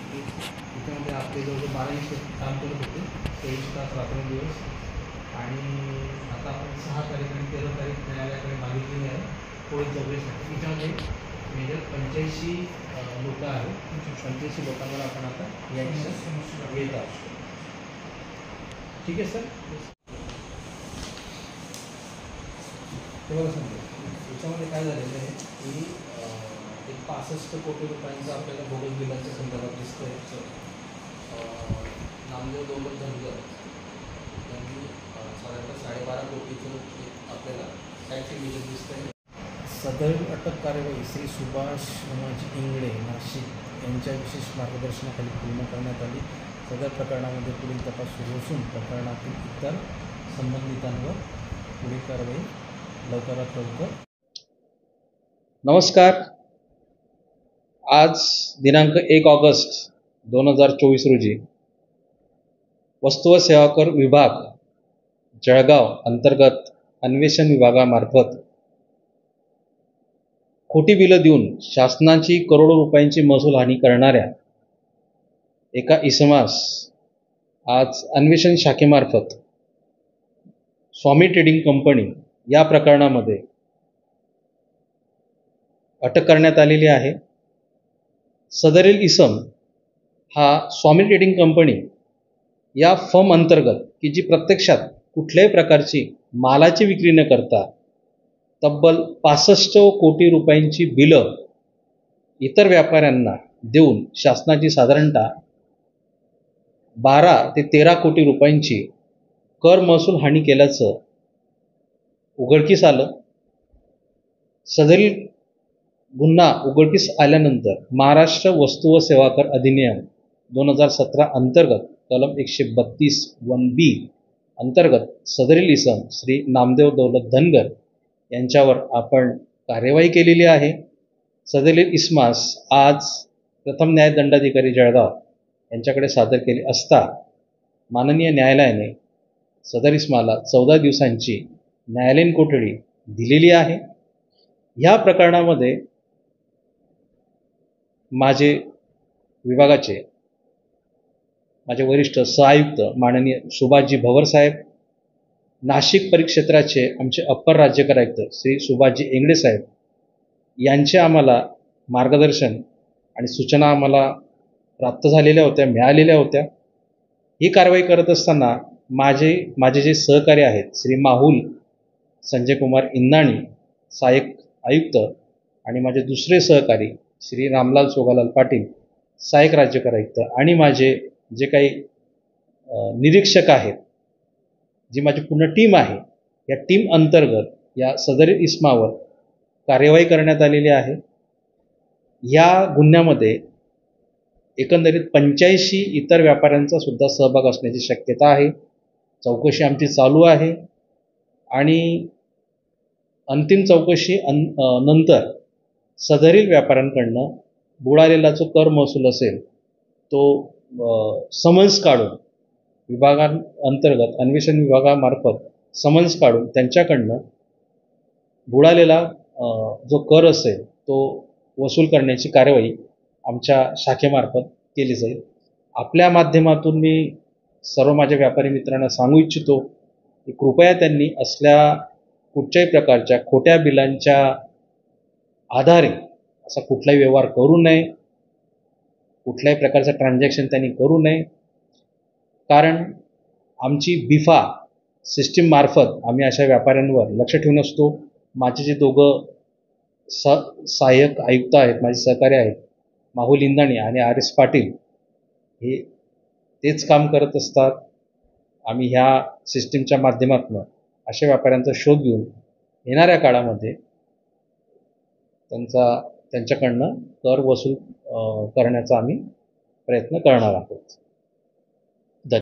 त्याच्यामध्ये आपले जवळजवळ 12 काम करत होते, 23 तास रात्रंदिवस. आणि आता आपण 6 तारीख आणि 13 तारीख न्यायालयाकडे मागितलेली आहे पुढे चौकशीसाठी. त्याच्यामध्ये मेजर 85 लोक आहेत. 85 लोकांवर आपण आता या ॲक्शन घेत आहोत. ठीक आहे सर. तेव्हा समजा याच्यामध्ये काय झालेलं आहे की एक 65 कोटी रुपयांचं आपल्याला बोगस बिलांच्या संदर्भात दिसतं आहे. नामदेव दौलत धनगर यांनी साधारणतः 12.5 कोटीचं आपल्याला टॅक्स इव्हिजन दिसतं आहे. सदर अटक कार्यवाही श्री सुभाष इंगळे नाशिक यांच्या विशेष मार्गदर्शनाखाली पूर्ण करण्यात आली. सदर प्रकरणामध्ये पुढील तपास सुरू असून प्रकरणातील इतर संबंधितांवर पुढील कारवाई लवकरात लवकर. नमस्कार. आज दिनांक 1 ऑगस्ट 2024 रोजी वस्तू व सेवा कर विभाग जळगाव अंतर्गत अन्वेषण विभागामार्फत खोटी बिलं देऊन शासनाची करोडो रुपयांची महसूल हानी करणाऱ्या एका इसमास आज अन्वेषण शाखेमार्फत स्वामी ट्रेडिंग कंपनी या प्रकरणामध्ये अटक करण्यात आलेली आहे. सदरील इसम हा स्वामी ट्रेडिंग कंपनी या फर्म अंतर्गत की जी प्रत्यक्षात कुठल्याही प्रकारची मालाची विक्री न करता तब्बल 65 कोटी रुपयांची बिलं इतर व्यापाऱ्यांना देऊन शासनाची साधारणतः 12 ते 13 कोटी रुपयांची कर महसूल हानी केल्याचं उघडकीस आलं. सदरील गुन्हा उघडकीस आल्यानंतर महाराष्ट्र वस्तू व सेवा कर अधिनियम 2017 अंतर्गत कलम 132(1)(b) अंतर्गत सदरील इसम श्री नामदेव दौलत धनगर यांच्यावर आपण कार्यवाही केलेली आहे. सदरील इसमास आज प्रथम न्याय दंडाधिकारी जळगाव यांच्याकडे सादर केले असता माननीय न्यायालयाने सदर इसमाला 14 दिवसांची न्यायालयीन कोठडी दिलेली आहे. ह्या प्रकरणामध्ये माझे विभागाचे माझे वरिष्ठ सहआयुक्त माननीय सुभाषजी भवर साहेब, नाशिक परिक्षेत्राचे आमचे अप्पर राज्यकर आयुक्त श्री सुभाषजी इंगळे साहेब यांचे आम्हाला मार्गदर्शन आणि सूचना आम्हाला प्राप्त झालेल्या होत्या, मिळालेल्या होत्या. ही कारवाई करत असताना माझे जे सहकारी आहेत श्री माहुल संजय कुमार इंदाणी सहाय्यक आयुक्त आणि माझे दुसरे सहकारी श्री रामलाल सोगालाल पाटील सहाय्यक राज्यकर आयुक्त आणि माझे जे काही निरीक्षक आहेत, जी माझी पूर्ण टीम आहे, या टीम अंतर्गत या सदरील इसमावर कार्यवाही करण्यात आलेली आहे. या गुन्ह्यामध्ये एकंदरीत 85 इतर व्यापाऱ्यांचा सुद्धा सहभाग असण्याची शक्यता आहे. चौकशी आमची चालू आहे आणि अंतिम चौकशी नंतर सदरील व्यापाऱ्यांकडनं बुडालेला जो कर महसूल असेल तो समन्स काढून विभागांतर्गत अन्वेषण विभागामार्फत समन्स काढून त्यांच्याकडनं बुडालेला जो कर असेल तो वसूल करण्याची कार्यवाही आमच्या शाखेमार्फत केली जाईल. आपल्या माध्यमातून मी सर्व माझ्या व्यापारी मित्रांना सांगू इच्छितो की कृपया त्यांनी असल्या कुठच्याही प्रकारच्या खोट्या बिलांच्या आधारे असा कुठलाही व्यवहार करू नये, कुठल्याही प्रकारचं ट्रान्झॅक्शन त्यांनी करू नये. कारण आमची बिफा सिस्टीममार्फत आम्ही अशा व्यापाऱ्यांवर लक्ष ठेवून असतो. माझे जे दोघं सहाय्यक आयुक्त आहेत, माझे सहकारी आहेत, माहुल इंदाणी आणि RS पाटील, हे तेच काम करत असतात. आम्ही ह्या सिस्टीमच्या माध्यमातून अशा व्यापाऱ्यांचा शोध घेऊन येणाऱ्या काळामध्ये त्यांच्याकडनं कर वसूल करण्याचा आम्ही प्रयत्न करणार आहोत.